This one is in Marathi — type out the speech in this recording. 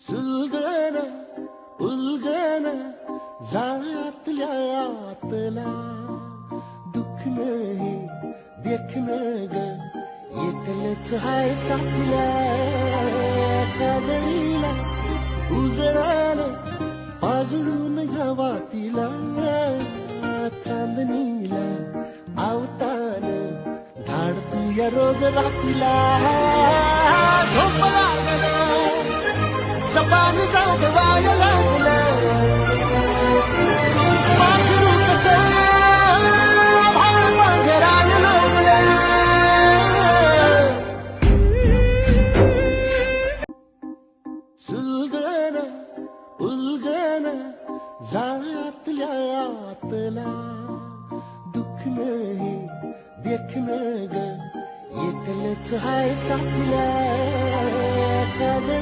सुलगन उलगन जाळ्यातल्या आतला दुःख नाही देखणं ग एकलच हाय साथीला काजळीला उजळाला पाजळून ह्या वातीला चांदणीला आवतान धाड तू या रोज रातीला झोप लागलं जपान जागवाय लागलं पाखरू कसं भाळ पांघराय लागलं सुलगन उलगन जाळ्यातल्या आतला दुःख नाही देखणं ग एकलच हाय साथीला काजळ